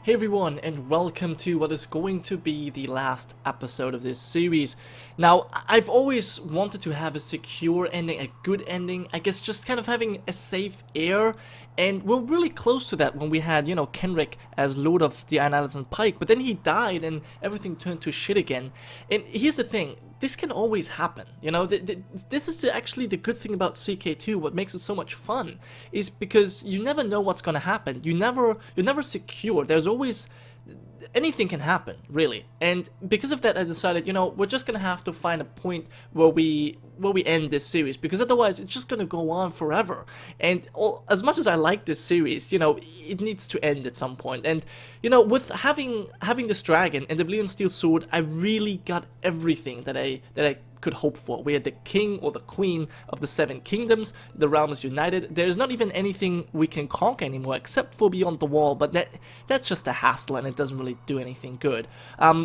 Hey everyone, and welcome to what is going to be the last episode of this series. Now, I've always wanted to have a secure ending, a good ending, I guess just kind of having a safe air, and we're really close to that when we had, Kenrick as Lord of the Iron Islands and Pike, but then he died and everything turned to shit again. And here's the thing, this can always happen, this is actually the good thing about CK2, what makes it so much fun, is because you never know what's gonna happen, you're never secure, there's always, anything can happen, really, and because of that I decided, we're just gonna have to find a point where we end this series, because otherwise it's just gonna go on forever, and as much as I like this series, it needs to end at some point, and, with having this dragon and the blue and steel sword, I really got everything that I could hope for. We had the king or the queen of the seven kingdoms, the realm is united, there's not even anything we can conquer anymore except for beyond the wall, but that's just a hassle and it doesn't really do anything good.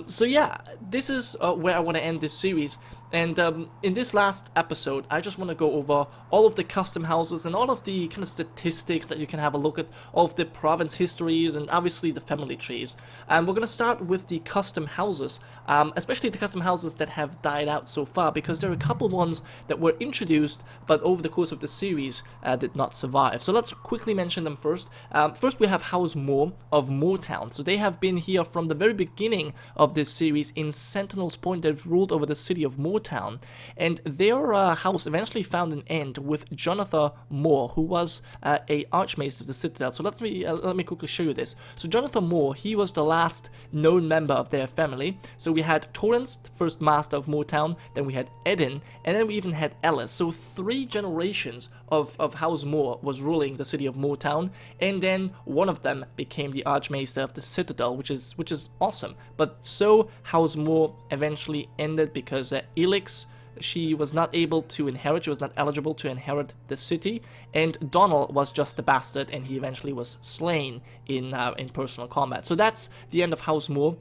So yeah, this is where I want to end this series. And in this last episode, I just want to go over all of the custom houses and all of the kind of statistics that you can have a look at, all of the province histories and obviously the family trees. And we're going to start with the custom houses, especially the custom houses that have died out so far, because there are a couple ones that were introduced but over the course of the series did not survive. So let's quickly mention them first. First we have House Moore of Moortown. So they have been here from the very beginning of this series. In Sentinel's Point, they've ruled over the city of Moortown, and their house eventually found an end with Jonathan Moore, who was a Archmaester of the Citadel. So let me quickly show you this. So Jonathan Moore, he was the last known member of their family. So we had Torrance, the first master of Moortown, then we had Edin, and then we even had Ellis. So 3 generations of House Moore was ruling the city of Moortown, and then one of them became the Archmaester of the Citadel, which is awesome. But so House Moore eventually ended because Elix, she was not able to inherit, she was not eligible to inherit the city, and Donald was just a bastard, and he eventually was slain in personal combat. So that's the end of House Moore.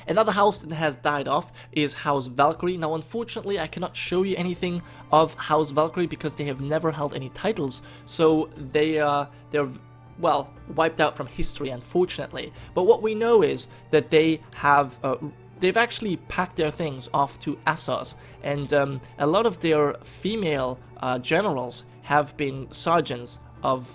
Another house that has died off is House Valkyrie. Now, unfortunately, I cannot show you anything of House Valkyrie because they have never held any titles, so they're well, wiped out from history, unfortunately. But what we know is that they have they've actually packed their things off to Essos, and a lot of their female generals have been sergeants of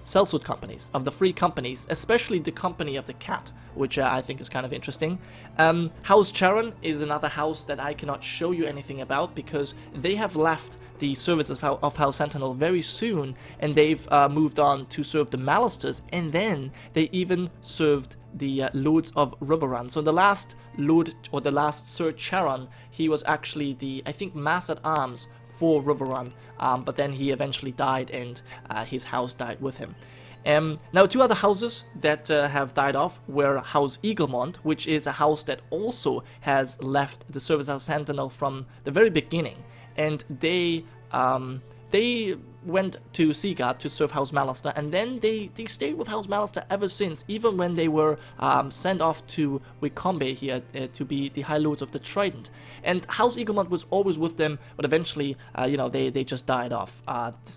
sellsword companies, of the free companies, especially the company of the cat, which I think is kind of interesting. House Charon is another house that I cannot show you anything about because they have left the services of House Sentinel very soon, and they've moved on to serve the Mallisters, and then they even served the Lords of Riverrun. So the last Lord, or the last Sir Charon, he was actually the, I think, Master-at-Arms for Riverrun, but then he eventually died, and his house died with him. Now, 2 other houses that have died off were House Eaglemont, which is a house that also has left the service of Sentinel from the very beginning, and they went to Seaguard to serve House Mallister, and then they stayed with House Mallister ever since, even when they were sent off to Wycombe here to be the High Lords of the Trident. And House Eaglemont was always with them, but eventually, they just died off.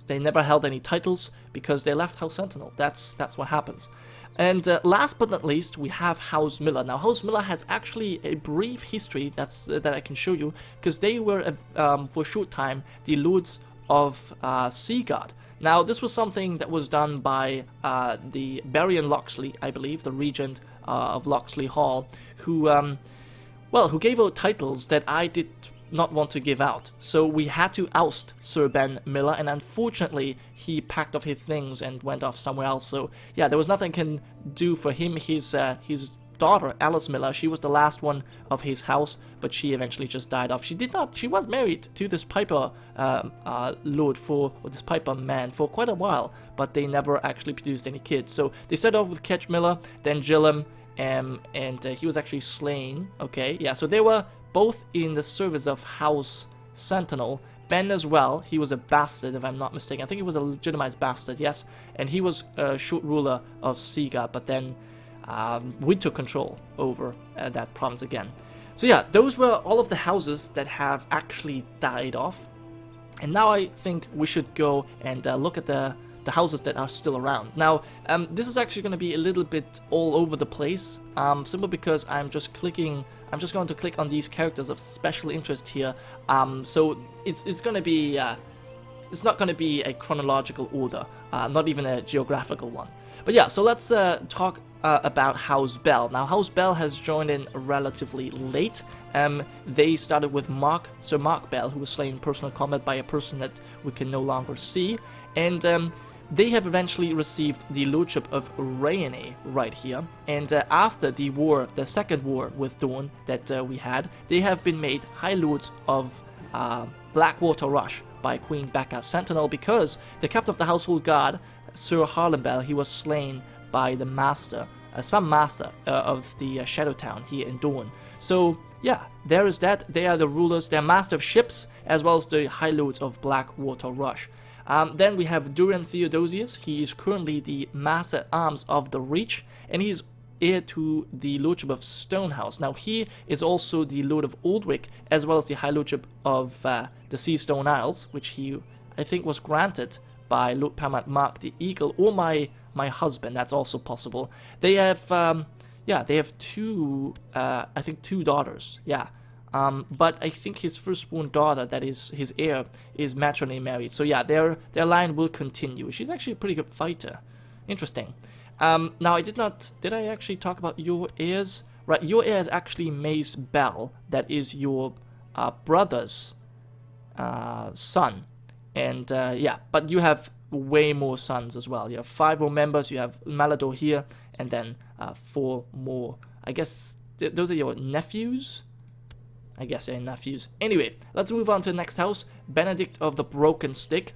They never held any titles because they left House Sentinel. That's what happens. And last but not least, we have House Miller. Now, House Miller has actually a brief history that I can show you, because they were, for a short time, the Lords of Seaguard. Now, this was something that was done by the Baron Loxley, I believe, the regent of Loxley Hall, who gave out titles that I did not want to give out. So we had to oust Sir Ben Miller, and unfortunately he packed up his things and went off somewhere else. So yeah, there was nothing I can do for him. His daughter, Alice Miller, she was the last one of his house, but she eventually just died off. She was married to this Piper lord this Piper man for quite a while, but they never actually produced any kids. So they started off with Ketch Miller, then Gilly, and he was actually slain. Okay, yeah, so they were both in the service of House Sentinel. Ben as well, he was a bastard if I'm not mistaken. I think he was a legitimized bastard, yes, and he was a short ruler of Seaguard, but then we took control over that province again. So yeah, those were all of the houses that have actually died off. And now I think we should go and look at the the houses that are still around. Now, this is actually going to be a little bit all over the place, simply because I'm just going to click on these characters of special interest here. So it's going to be, it's not going to be a chronological order, not even a geographical one. But yeah, so let's talk about House Bell. Now, House Bell has joined in relatively late. They started with Sir Mark Bell, who was slain in personal combat by a person that we can no longer see, and they have eventually received the lordship of Rayne right here. And after the war, the second war with Dawn that we had, they have been made High Lords of Blackwater Rush by Queen Becca Sentinel, because the captain of the household guard, Sir Harlan Bell, he was slain by the master, some master of the Shadow Town here in Dawn. So yeah, there is that. They are the rulers, they're master of ships, as well as the High Lords of Blackwater Rush. Then we have Duran Theodosius. He is currently the Master at Arms of the Reach, and he is heir to the Lordship of Stonehouse. Now, he is also the Lord of Aldwick, as well as the High Lordship of the Sea Stone Isles, which he, I think, was granted by Lord Paramount Mark the Eagle, or my husband. That's also possible. They have, yeah, they have two, I think, two daughters. Yeah. But I think his firstborn daughter, that is his heir, is matrimony married. So yeah, their line will continue. She's actually a pretty good fighter. Interesting. Now, did I actually talk about your heirs? Right, your heir is actually Mace Bell. That is your brother's son. And yeah, but you have way more sons as well. You have 5 more members. You have Malador here, and then 4 more. I guess those are your nephews? I guess they're nephews. Anyway, let's move on to the next house, Benedict of the Broken Stick.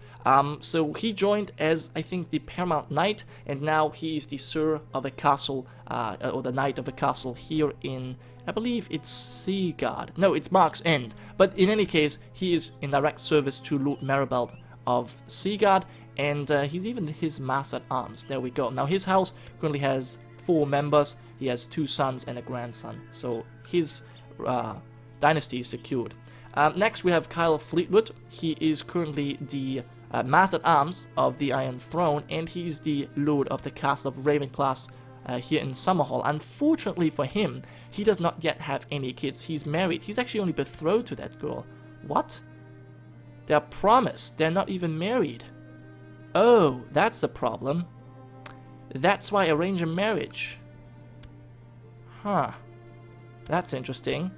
So he joined as, I think, the Paramount Knight, and now he is the Sir of a castle, or the Knight of a castle here in, I believe it's Seaguard. No, it's Mark's End. But in any case, he is in direct service to Lord Maribald of Seaguard, and he's even his Master at Arms. There we go. Now, his house currently has 4 members. He has 2 sons and a grandson. So his dynasty is secured. Next, we have Kyle Fleetwood. He is currently the Master at Arms of the Iron Throne, and he's the Lord of the Castle of Ravenclaw here in Summerhall. Unfortunately for him, he does not yet have any kids. He's married. He's actually only betrothed to that girl. What? They're promised. They're not even married. Oh, that's a problem. That's why arrange a marriage. Huh. That's interesting.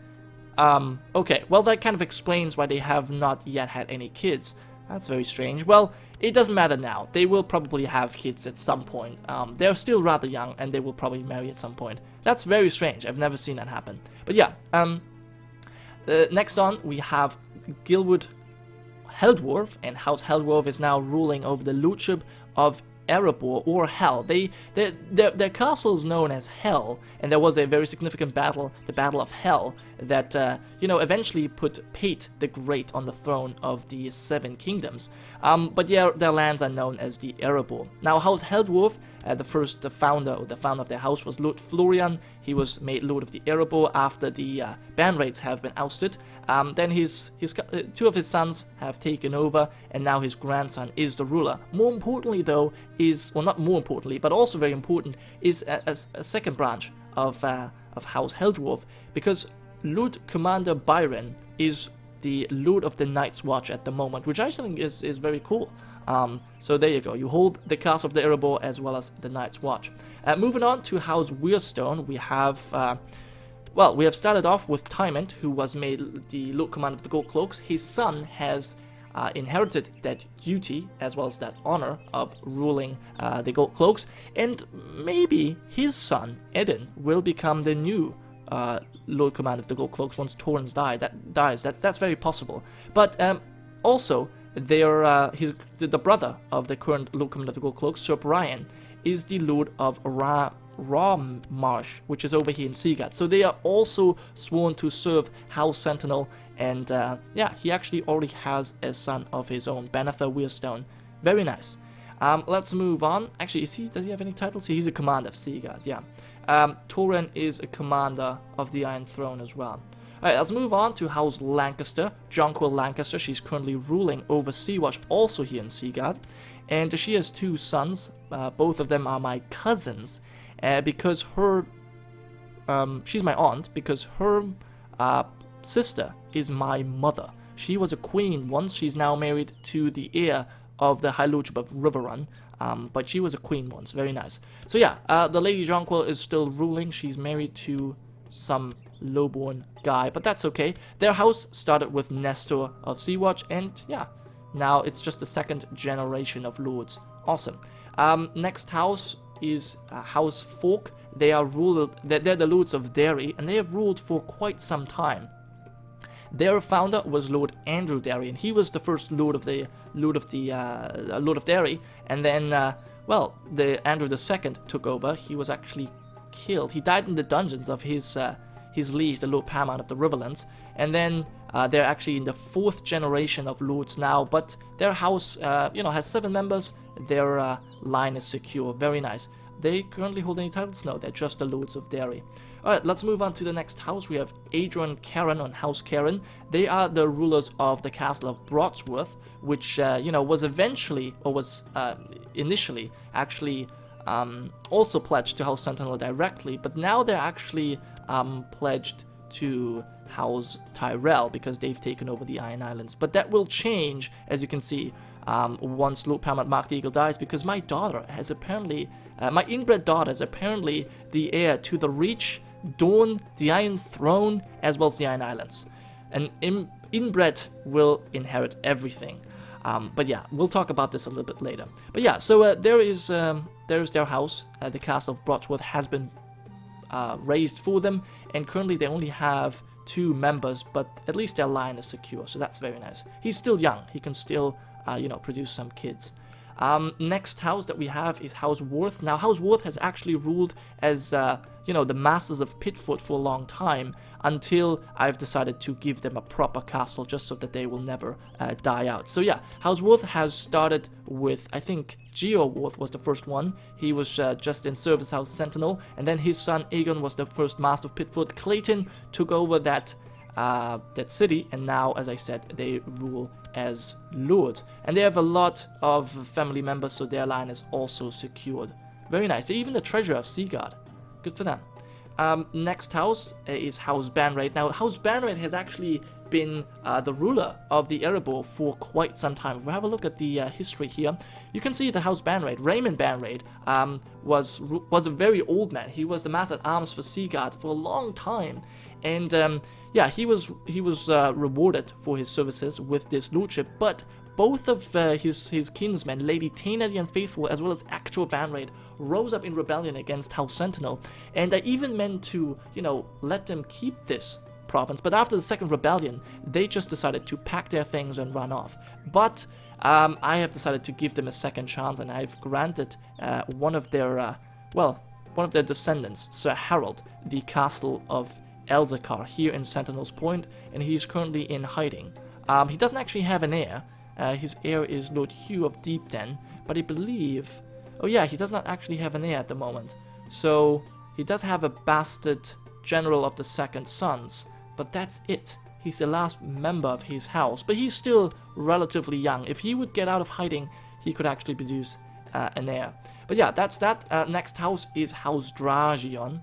Okay, well, that kind of explains why they have not yet had any kids. That's very strange. Well, it doesn't matter now. They will probably have kids at some point. They're still rather young, and they will probably marry at some point. That's very strange. I've never seen that happen. But yeah, next on, we have Gilwood Heldworth, and House Heldworth is now ruling over the lordship of Erebor, or Hell. Their castle is known as Hell, and there was a very significant battle, the Battle of Hell, that eventually put Pate the Great on the throne of the 7 kingdoms. But yeah, their lands are known as the Erebor. Now, House Heldworth, the founder of their house was Lord Florian. He was made Lord of the Erebor after the Banraids have been ousted. Then his 2 of his sons have taken over, and now his grandson is the ruler. More importantly, though, not more importantly, but also very important, is a second branch of House Heldworth, because Lord Commander Byron is the Lord of the Night's Watch at the moment, which I think is very cool. So there you go. You hold the Castle of the Erebor as well as the Night's Watch. Moving on to House Weirstone, we have started off with Tymant, who was made the Lord Commander of the Gold Cloaks. His son has inherited that duty as well as that honor of ruling the Gold Cloaks, and maybe his son Eden will become the new Lord Commander of the Gold Cloaks once Torrens dies. That's very possible. But also, the brother of the current Lord Commander of the Gold Cloaks, Sir Brian, is the Lord of Rawmarsh, which is over here in Seaguard. So they are also sworn to serve House Sentinel, and yeah, he actually already has a son of his own, Benether Weirstone. Very nice. Let's move on. Actually, does he have any titles? He's a commander of Seaguard, yeah. Torren is a commander of the Iron Throne as well. Alright, let's move on to House Lancaster. Jonquil Lancaster, she's currently ruling over Sea-Watch, also here in Seaguard. And she has 2 sons. Both of them are my cousins. Because her... she's my aunt, because her sister is my mother. She was a queen once. She's now married to the heir of the High Lordship of Riverrun. But she was a queen once. Very nice. So yeah, the Lady Jonquil is still ruling. She's married to some lowborn guy, but that's okay. Their house started with Nestor of Sea-Watch, and yeah, now it's just the 2nd generation of lords. Awesome. Next house is House Fork. They are they're the lords of Derry, and they have ruled for quite some time. Their founder was Lord Andrew Derry, and he was the first Lord of Derry. And then, well, the Andrew II took over. He was actually killed. He died in the dungeons of his liege, the Lord Paramount of the Riverlands. And then they're actually in the 4th generation of lords now. But their house, has 7 members. Their line is secure. Very nice. They currently hold any titles? No, they're just the Lords of Derry. Alright, let's move on to the next house. We have Adrian Caron on House Caron. They are the rulers of the castle of Broadsworth, which, was eventually, or was initially, actually also pledged to House Sentinel directly, but now they're actually pledged to House Tyrell because they've taken over the Iron Islands. But that will change, as you can see, once Lord Paramount Mark the Eagle dies, because my daughter has apparently, my inbred daughter is apparently the heir to the Reach, Dawn, the Iron Throne, as well as the Iron Islands. And inbred will inherit everything. But yeah, we'll talk about this a little bit later. But yeah, so there's their house. The castle of Broadsworth has been raised for them, and currently they only have 2 members, but at least their line is secure, so that's very nice. He's still young. He can still, produce some kids. Next house that we have is House Worth. Now, House Worth has actually ruled as, the masters of Pitfoot for a long time, until I've decided to give them a proper castle just so that they will never die out. So yeah, House Worth has started with, I think, Geo Worth was the first one. He was just in service House Sentinel, and then his son Aegon was the first master of Pitfoot. Clayton took over that city, and now, as I said, they rule as lords. And they have a lot of family members, so their line is also secured. Very nice. They're even the treasurer of Seaguard. Good for them. Next house is House Banraid. Now, House Banraid has actually been the ruler of the Erebor for quite some time. If we have a look at the history here, you can see the House Banraid. Raymond Banraid was a very old man. He was the master at arms for Seaguard for a long time, and yeah, he was rewarded for his services with this lordship. But both of his kinsmen, Lady Taina the Unfaithful, as well as actual Banraid, rose up in rebellion against House Sentinel, and they even meant to, let them keep this province. But after the second rebellion, they just decided to pack their things and run off. But I have decided to give them a second chance, and I've granted one of their descendants, Sir Harold, the castle of Elzakar here in Sentinel's Point, and he's currently in hiding. He doesn't actually have an heir. His heir is Lord Hugh of Deepden, but I believe... Oh yeah, he does not actually have an heir at the moment. So, he does have a bastard general of the Second Sons, but that's it. He's the last member of his house, but he's still relatively young. If he would get out of hiding, he could actually produce an heir. But yeah, that's that. Next house is House Dragion.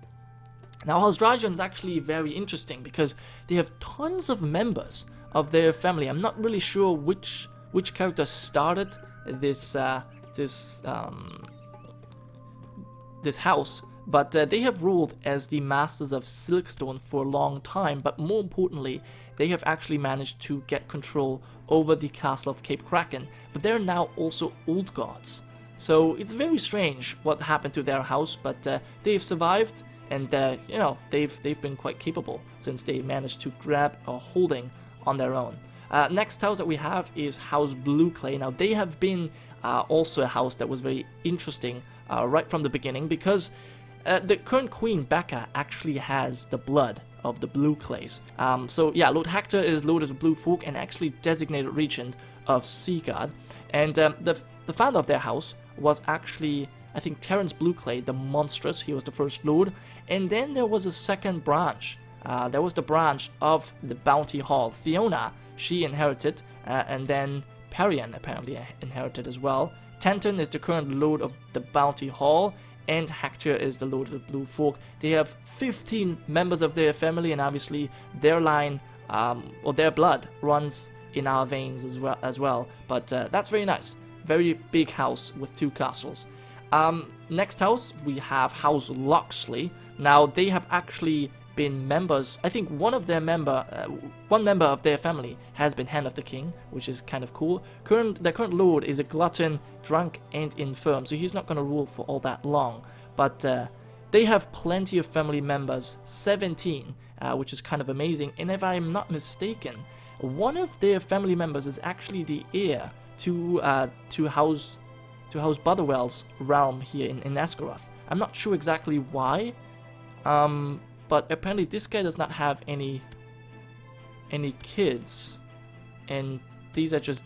Now, House Dragion is actually very interesting because they have tons of members of their family. I'm not really sure which character started this house, but they have ruled as the masters of Silkstone for a long time. But more importantly, they have actually managed to get control over the castle of Cape Kraken. But they're now also old gods, so it's very strange what happened to their house. But they've survived. And, they've been quite capable since they managed to grab a holding on their own. Next house that we have is House Blueclay. Now, they have been also a house that was very interesting right from the beginning, because the current queen, Becca, actually has the blood of the Blueclays. So, yeah, Lord Hector is Lord of the Blue Fork and actually designated regent of Seaguard. And the founder of their house was actually, I think, Terence Blueclay, the Monstrous. He was the first lord. And then there was a second branch there was the branch of the Bounty Hall. Fiona, she inherited, and then Perian apparently inherited as well. Tenton is the current Lord of the Bounty Hall, and Hector is the Lord of the Blue Fork. They have 15 members of their family, and obviously their line, or their blood, runs in our veins as well. But that's very nice. Very big house with 2 castles. Next house, we have House Loxley. Now, they have actually been members. I think one member of their family has been Hand of the King, which is kind of cool. Their current lord is a glutton, drunk, and infirm, so he's not going to rule for all that long. But they have plenty of family members, 17, which is kind of amazing. And if I'm not mistaken, one of their family members is actually the heir to House Butterwell's realm here in Esgaroth. I'm not sure exactly why. But apparently this guy does not have any kids, and these are just...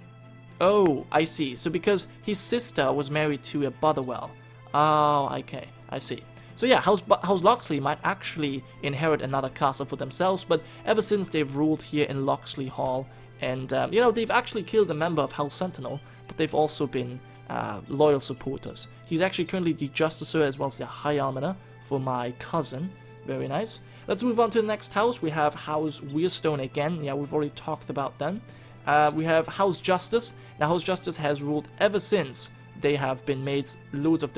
Oh, I see. So because his sister was married to a Butterwell. Oh, okay, I see. So yeah, House Loxley might actually inherit another castle for themselves, but ever since they've ruled here in Loxley Hall, and you know, they've actually killed a member of House Sentinel, but they've also been loyal supporters. He's actually currently the Justicer as well as the High Almoner for my cousin. Very nice. Let's move on to the next house. We have House Weirstone again. Yeah, we've already talked about them. We have House Justice. Now, House Justice has ruled ever since they have been made lords of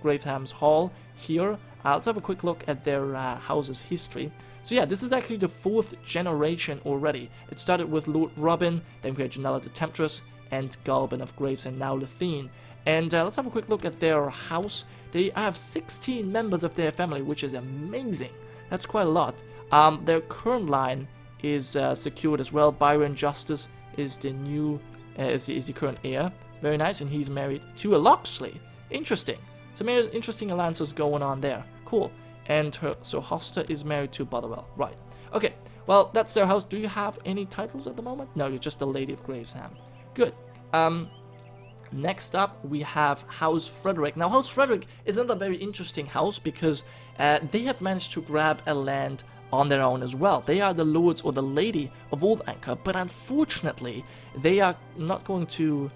Graveham's Hall here. Let's have a quick look at their house's history. So yeah, this is actually the 4th generation already. It started with Lord Robin, then we had Janella the Temptress, and Galban of Graves, and now Lethene. And let's have a quick look at their house. They have 16 members of their family, which is amazing. That's quite a lot. Their current line is secured as well. Byron Justice is the the current heir. Very nice, and he's married to a Loxley. Interesting. Some interesting alliances going on there. Cool. And so Hosta is married to Butterwell. Right. Okay. Well, that's their house. Do you have any titles at the moment? No, you're just the Lady of Gravesham. Good. Next up, we have House Frederick. Now, House Frederick is another very interesting house because they have managed to grab a land on their own as well. They are the lords or the lady of Old Anchor, but unfortunately, they are not going to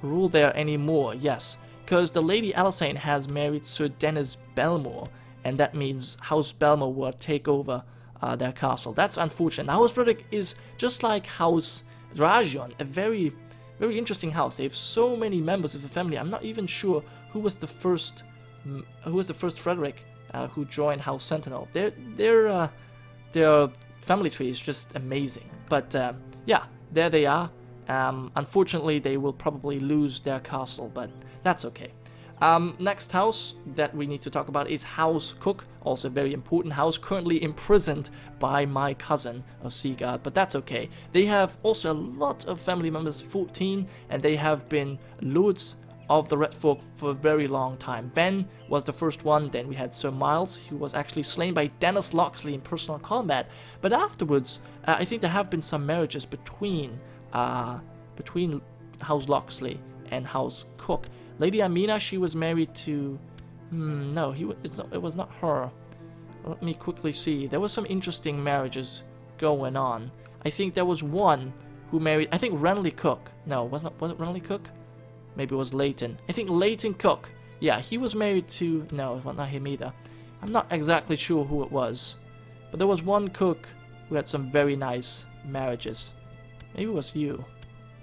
rule there anymore. Yes, because the Lady Alisane has married Sir Dennis Belmore, and that means House Belmore will take over their castle. That's unfortunate. Now, House Frederick is just like House Dragion, a very interesting house. They have so many members of the family. I'm not even sure who was the first Frederick who joined House Sentinel. Their family tree is just amazing. But yeah, there they are. Unfortunately, they will probably lose their castle, but that's okay. Next house that we need to talk about is House Cook, also a very important house, currently imprisoned by my cousin of Seaguard, but that's okay. They have also a lot of family members, 14, and they have been lords of the Red Fork for a very long time. Ben was the first one, then we had Sir Miles, who was actually slain by Dennis Loxley in personal combat, but afterwards, I think there have been some marriages between House Loxley and House Cook. Lady Amina, she was married to... no, it was not her. Let me quickly see. There was some interesting marriages going on. I think there was one who married... I think Renly Cook. No, was it Renly Cook? Maybe it was Leighton. I think Leighton Cook. Yeah, he was married to... No, it was not him either. I'm not exactly sure who it was. But there was one Cook who had some very nice marriages. Maybe it was you.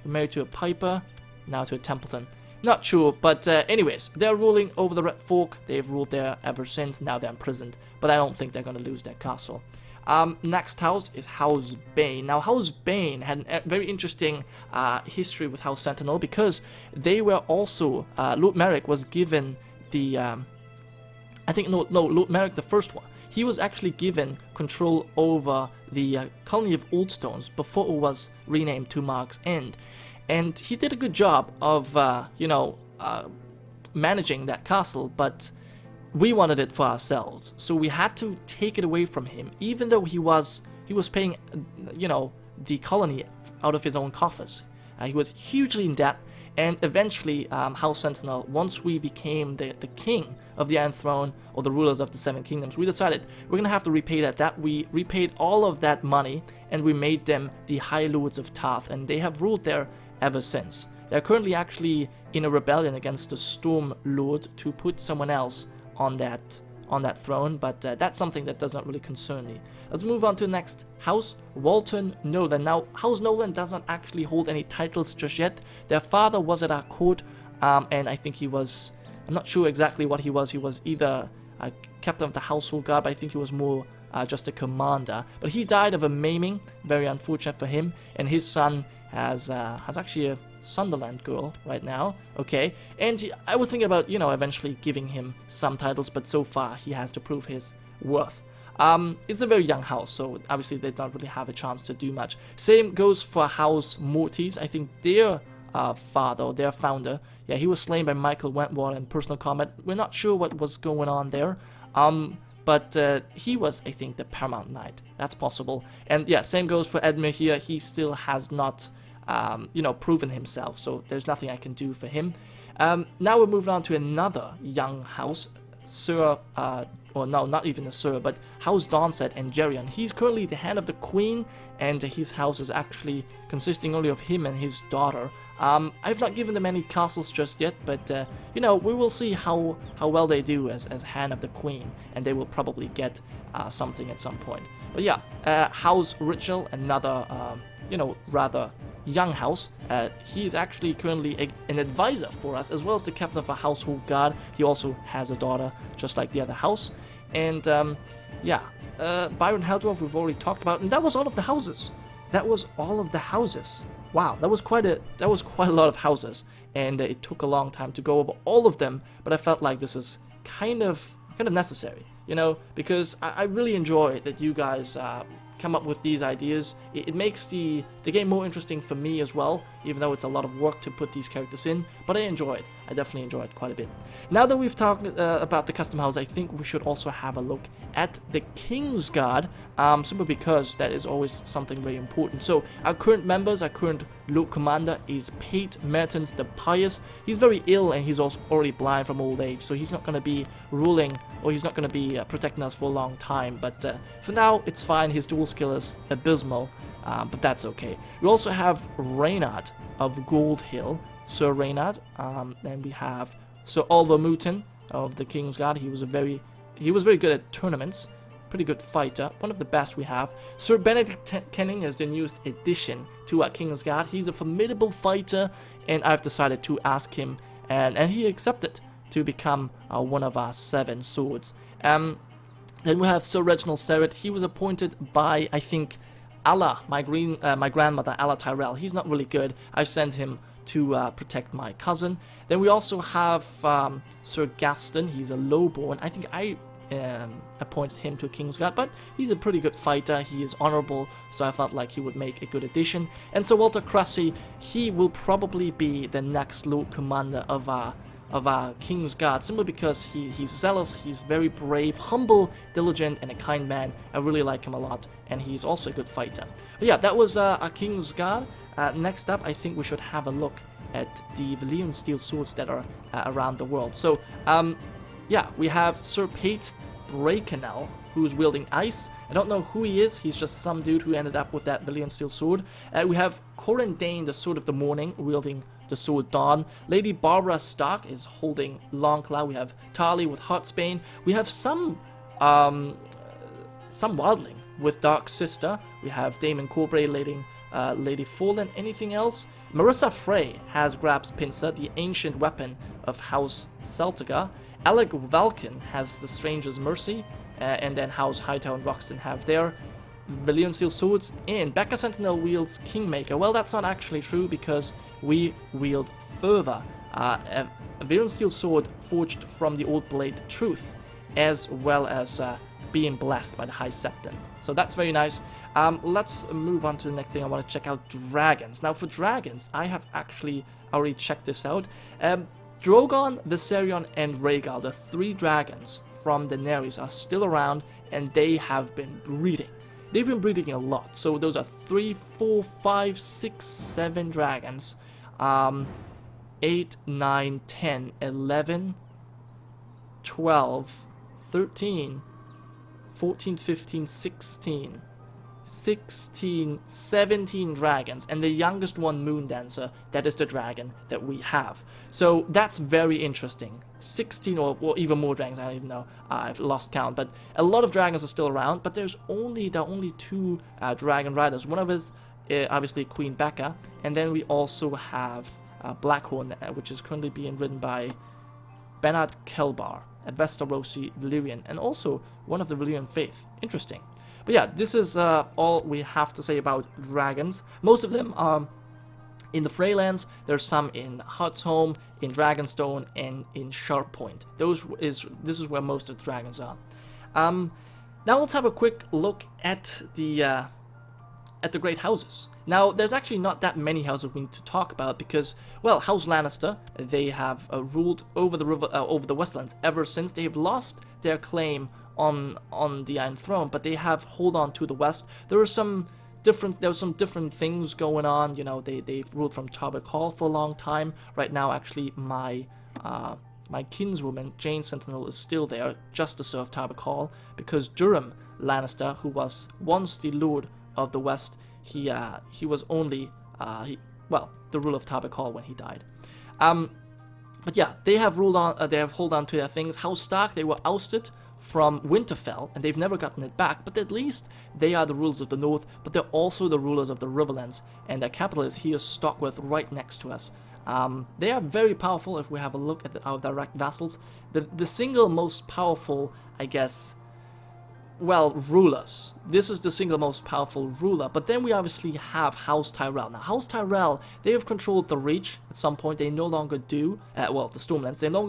You're married to a Piper, now to a Templeton. Not sure, but anyways, they're ruling over the Red Fork. They've ruled there ever since. Now they're imprisoned, but I don't think they're going to lose their castle. Next house is House Bane. Now, House Bane had a very interesting history with House Sentinel because they were also... Lord Merrick was given the... Lord Merrick, the first one. He was actually given control over the colony of Oldstones before it was renamed to Mark's End. And he did a good job of, managing that castle, but we wanted it for ourselves. So we had to take it away from him, even though he was paying, the colony out of his own coffers. He was hugely in debt, And eventually, House Sentinel, once we became the king of the Iron Throne, or the rulers of the Seven Kingdoms, we decided we're gonna have to repay that. We repaid all of that money, and we made them the High Lords of Tarth, and they have ruled there ever since. They're currently actually in a rebellion against the Storm Lord to put someone else on that throne, but that's something that does not really concern me. Let's move on to the next house, Walton Nolan. Now, House Nolan does not actually hold any titles just yet. Their father was at our court, and I think he was, I'm not sure exactly what he was. He was either a captain of the household guard, but I think he was more just a commander. But he died of a maiming, very unfortunate for him, and his son has actually a Sunderland girl right now, okay, and I would think about, you know, eventually giving him some titles, but so far he has to prove his worth. It's a very young house, so obviously they don't really have a chance to do much. Same goes for House Mortis. I think their father, or their founder, yeah, he was slain by Michael Wentworth in personal combat. We're not sure what was going on there, but he was, I think, the Paramount Knight. That's possible. And yeah, same goes for Edmure here. He still has not you know, proven himself, so there's nothing I can do for him. Now we're moving on to another young house, Sir, or no, not even a Sir, but House Donset and Gerion. He's currently the hand of the Queen, and his house is actually consisting only of him and his daughter. I've not given them any castles just yet, but you know, we will see how well they do as hand of the Queen, and they will probably get something at some point. But yeah, House Ritual, another you know, rather young house. He's actually currently an advisor for us, as well as the captain of a household guard. He also has a daughter, just like the other house. And yeah, Byron Heldorf we've already talked about, and that was all of the houses. That was all of the houses. Wow, that was quite a lot of houses, and it took a long time to go over all of them. But I felt like this is kind of necessary, you know, because I really enjoy that you guys come up with these ideas. It makes the game more interesting for me as well, even though it's a lot of work to put these characters in, but I enjoy it. I definitely enjoy it quite a bit. Now that we've talked about the custom house, I think we should also have a look at the Kingsguard, simply because that is always something very important. So our current members, our current Lord Commander is Pate Mertens the Pious. He's very ill, and he's also already blind from old age, so he's not going to be ruling, or he's not going to be protecting us for a long time, but for now it's fine. His dual skill is abysmal, but that's okay. We also have Reynard of Gold Hill, Sir Reynard. Then we have Sir Oliver Mouton of the Kingsguard. He was very good at tournaments, pretty good fighter, one of the best we have. Sir Benedict Kenning is the newest addition to our Kingsguard. He's a formidable fighter, and I've decided to ask him, and he accepted to become one of our 7 swords. Then we have Sir Reginald Serret. He was appointed by, I think, Allah, my grandmother, Allah Tyrell. He's not really good. I sent him to protect my cousin. Then we also have Sir Gaston. He's a lowborn. I think I appointed him to Kingsguard, but he's a pretty good fighter. He is honorable, so I felt like he would make a good addition. And Sir Walter Cressy, he will probably be the next Lord Commander of our Kingsguard, simply because he's zealous, he's very brave, humble, diligent, and a kind man. I really like him a lot, and he's also a good fighter. But yeah, that was our Kingsguard. Next up, I think we should have a look at the Valyrian steel swords that are around the world. So, yeah, we have Sir Pate Brakenell, who's wielding ice. I don't know who he is. He's just some dude who ended up with that Valyrian steel sword. We have Corin Dane, the Sword of the Morning, wielding the sword Dawn. Lady Barbara Stark is holding Longclaw. We have Tarly with Heartsbane. We have some wildling with Dark Sister. We have Daemon Corbray leading Lady Fallen. Anything else? Marissa Frey has Grab's Pincer, the ancient weapon of House Celtiga. Alec Valken has the Stranger's Mercy, and then House Hightower and Roxton have their Valyrian steel swords, and Becca Sentinel wields Kingmaker. Well, that's not actually true, because we wield Fervor, a Valyrian steel sword forged from the old blade Truth, as well as being blessed by the High Septon. So that's very nice. Let's move on to the next thing. I want to check out dragons. Now for dragons, I have actually already checked this out. Drogon, Viserion, and Rhaegal, the 3 dragons from Daenerys, are still around, and they have been breeding. They've been breeding a lot. So those are 3, 4, 5, 6, 7 dragons. 8, 9, 10, 11, 12, 13, 14, 15, 16, 17 dragons, and the youngest one, Moon Dancer, that is the dragon that we have. So that's very interesting. 16 or even more dragons, I don't even know, I've lost count, but a lot of dragons are still around, but there are only 2 dragon riders. One of it is obviously Queen Becca, and then we also have Blackhorn, which is currently being ridden by Bernard Kelbar, Advesta Rossi Valyrian, and also one of the Valyrian faith. Interesting. But yeah, this is all we have to say about dragons. Most of them are in the Freylands. There's some in Hearthstone, in Dragonstone, and in Sharppoint. This is where most of the dragons are. Now let's have a quick look at the great houses. Now, there's actually not that many houses we need to talk about because, well, House Lannister, they have ruled over the Westlands ever since. They have lost their claim on the Iron Throne, but they have hold on to the West. There were some different things going on. You know, they've ruled from Talbot Hall for a long time. Right now, actually, my kinswoman Jane Sentinel is still there just to serve Talbot Hall because Durham Lannister, who was once the Lord of the West, he was only the ruler of Talbot Hall when he died. But yeah, they have hold on to their things. House Stark, they were ousted from Winterfell, and they've never gotten it back, but at least they are the rulers of the North, but they're also the rulers of the Riverlands, and their capital is here, Stockworth, right next to us. They are very powerful if we have a look at our direct vassals. The single most powerful, I guess, well, rulers. This is the single most powerful ruler, but then we obviously have House Tyrell. Now, House Tyrell, they have controlled the Reach at some point. They no longer do, the Stormlands, they no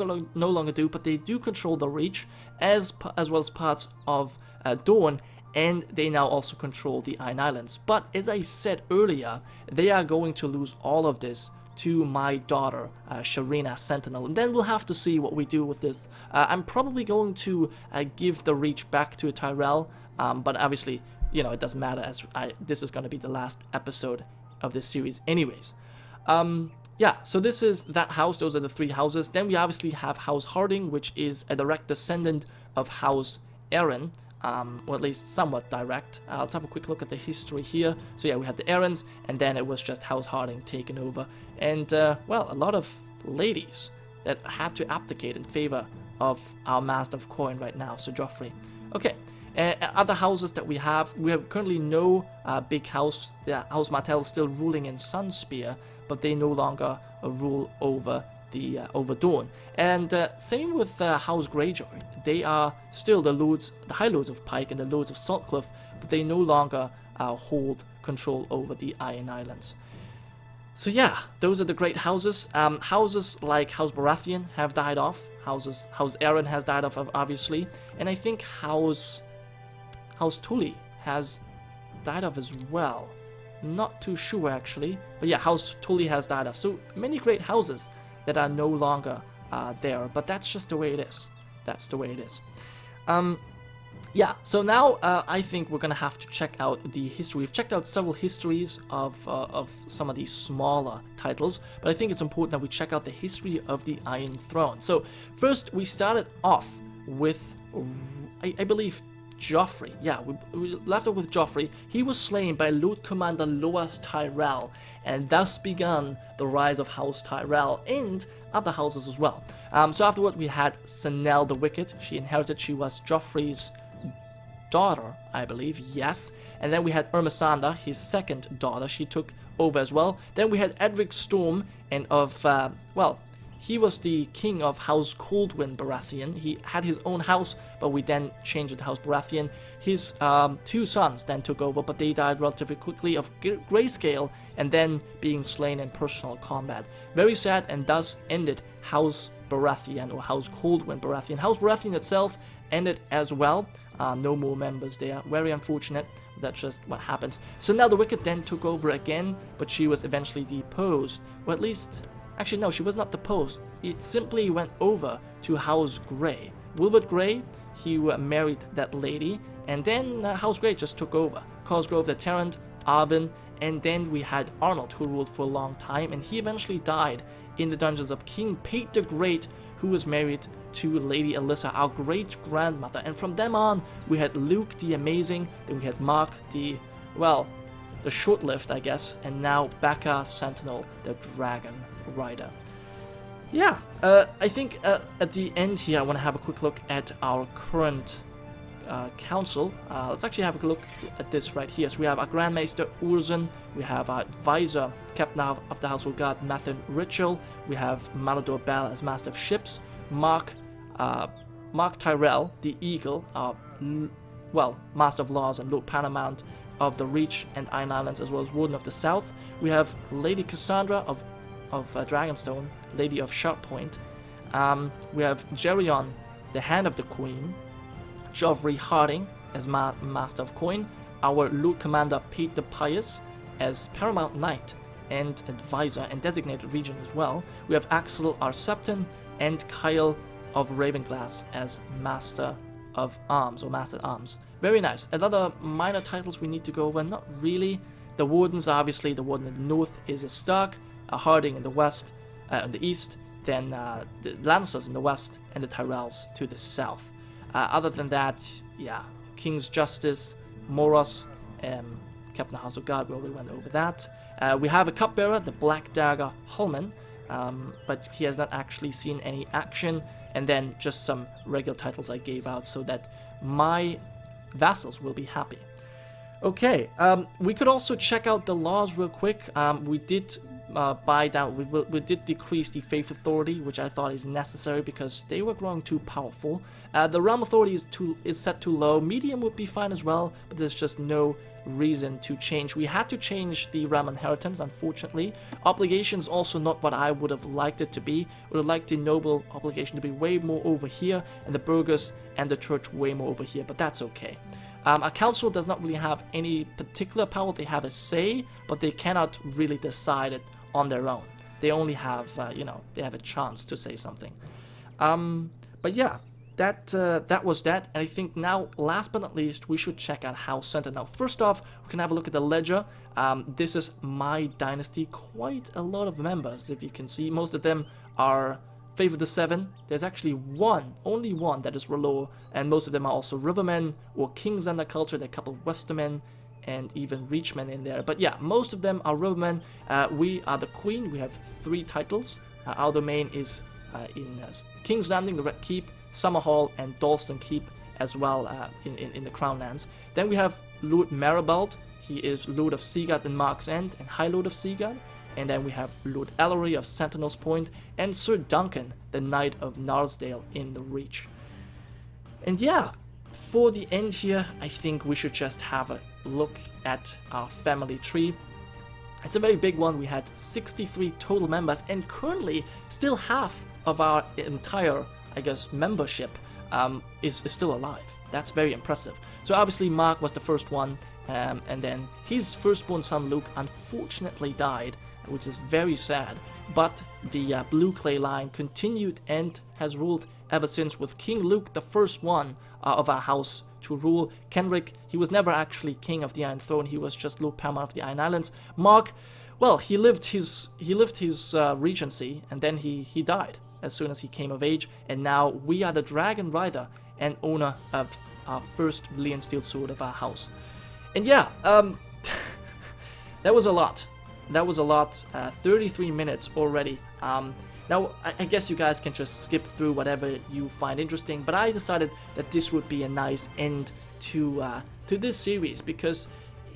longer do, but they do control the Reach, as well as parts of Dorne, and they now also control the Iron Islands. But, as I said earlier, they are going to lose all of this to my daughter, Sharina Sentinel, and then we'll have to see what we do with this. I'm probably going to give the Reach back to Tyrell, but obviously, you know, it doesn't matter as this is going to be the last episode of this series anyways. Yeah, so this is that house. Those are the 3 houses. Then we obviously have House Harding, which is a direct descendant of House Arryn, or at least somewhat direct. Let's have a quick look at the history here. So yeah, we had the Arryns, and then it was just House Harding taken over. And, well, a lot of ladies that had to abdicate in favor of our Master of Coin right now, Sir Joffrey. Okay, other houses that we have currently no big house. House Martell is still ruling in Sunspear, but they no longer rule over over Dorne. And same with House Greyjoy. They are still the High Lords of Pike and the Lords of Saltcliffe, but they no longer hold control over the Iron Islands. So yeah, those are the great houses. Houses like House Baratheon have died off. House Arryn has died off, obviously, and I think House Tully has died off as well. Not too sure actually, but yeah, House Tully has died off. So many great houses that are no longer there, but that's just the way it is. That's the way it is. Yeah, so now I think we're gonna have to check out the history. We've checked out several histories of some of these smaller titles, but I think it's important that we check out the history of the Iron Throne. So first, we started off with, I believe, Joffrey. Yeah, we left off with Joffrey. He was slain by Lord Commander Loras Tyrell, and thus began the rise of House Tyrell and other houses as well. So afterward, we had Senel the Wicked. She was Joffrey's daughter, I believe, yes. And then we had Ermesander, his second daughter. She took over as well. Then we had Edric Storm, and he was the king of House Coldwind Baratheon. He had his own house, but we then changed it to House Baratheon. His 2 sons then took over, but they died relatively quickly of grayscale and then being slain in personal combat. Very sad, and thus ended House Baratheon, or House Coldwind Baratheon. House Baratheon itself ended as well. No more members there. Very unfortunate. That's just what happens. So now the Wicked then took over again, but she was eventually deposed. Or at least, actually no, she was not deposed. It simply went over to House Grey. Wilbert Grey, he married that lady, and then House Grey just took over. Cosgrove the Terrant, Arvin, and then we had Arnold, who ruled for a long time, and he eventually died in the dungeons of King Pate the Great, who was married to Lady Alyssa, our great-grandmother. And from them on, we had Luke the Amazing, then we had Mark the, well, the short-lived, I guess, and now Becca Sentinel, the Dragon Rider. Yeah, I think at the end here, I want to have a quick look at our current council. Let's actually have a look at this right here. So we have our Grand Maester Urzen, we have our advisor, Captain of the Household Guard, Mathen Ritual, we have Malador Bell as Master of Ships, Mark Tyrell, the Eagle, well, Master of Laws and Lord Paramount of the Reach and Iron Islands, as well as Warden of the South. We have Lady Cassandra of Dragonstone, Lady of Sharppoint. We have Gerion, the Hand of the Queen, Joffrey Harding as Master of Coin, our Lord Commander Pete the Pious as Paramount Knight and Advisor and Designated Regent as well. We have Axel Arsepton and Kyle of Ravenglass as Master of Arms, or Master at Arms. Very nice. Another minor titles we need to go over, not really. The Wardens, obviously, the Warden in the north is a Stark, a Harding in the west, in the east, then the Lancers in the west, and the Tyrells to the south. Other than that, yeah, King's Justice, Moros, Captain of House of Guard, we already went over that. We have a Cupbearer, the Black Dagger Holman, but he has not actually seen any action, and then just some regular titles I gave out so that my vassals will be happy. Okay, we could also check out the laws real quick. We did buy down, we did decrease the Faith Authority, which I thought is necessary because they were growing too powerful. The Realm Authority is set too low. Medium would be fine as well, but there's just no reason to change. We had to change the Realm Inheritance, unfortunately. Obligations also not what I would have liked it to be. Would have liked the Noble Obligation to be way more over here, and the Burgers and the Church way more over here, but that's okay. A council does not really have any particular power. They have a say, but they cannot really decide it on their own. They only have, they have a chance to say something. But yeah, that was that. And I think now, last but not least, we should check out House Sentinel. First off, we can have a look at the ledger. This is my dynasty. Quite a lot of members, if you can see. Most of them are Favor the Seven. There's actually only one that is R'hllor, and most of them are also Rivermen or Kings Under Culture. There are a couple of Westermen and even Reachmen in there. But yeah, most of them are Rivermen. We are the Queen. We have 3 titles. Our domain is in King's Landing, the Red Keep, Summerhall, and Dalston Keep as well in the Crown Lands. Then we have Lord Maribald. He is Lord of Seaguard and Mark's End and High Lord of Seaguard. And then we have Lord Ellery of Sentinel's Point and Sir Duncan, the Knight of Narsdale in the Reach. And yeah, for the end here, I think we should just have a look at our family tree. It's a very big one. We had 63 total members, and currently still half of our entire, I guess, membership is still alive. That's very impressive. So obviously Mark was the first one, and then his firstborn son Luke unfortunately died, which is very sad, but the Blue Clay line continued and has ruled ever since, with King Luke, the first one of our house to rule. Kenrick, he was never actually king of the Iron Throne, he was just Lord Paramount of the Iron Islands. Mark, well, he lived his regency, and then he died as soon as he came of age, and now we are the Dragon Rider and owner of our first Valyrian Steel Sword of our house. And yeah, that was a lot. 33 minutes already. Now, I guess you guys can just skip through whatever you find interesting, but I decided that this would be a nice end to this series, because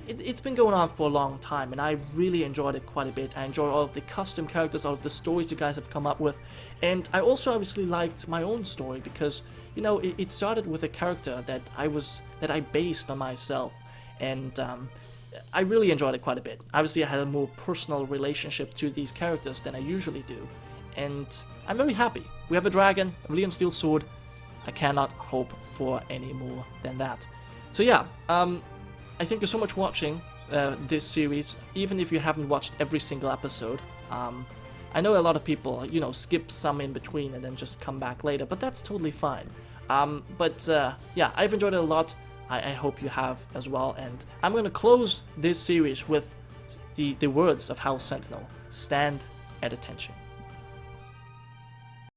it's been going on for a long time, and I really enjoyed it quite a bit. I enjoyed all of the custom characters, all of the stories you guys have come up with, and I also obviously liked my own story, because, you know, it started with a character that I based on myself, and I really enjoyed it quite a bit. Obviously, I had a more personal relationship to these characters than I usually do, and I'm very happy. We have a dragon, a Valyrian Steel Sword. I cannot hope for any more than that. So yeah, I thank you so much for watching this series, even if you haven't watched every single episode. I know a lot of people, you know, skip some in between and then just come back later, but that's totally fine. Yeah, I've enjoyed it a lot. I hope you have as well, and I'm going to close this series with the words of House Sentinel stand at attention.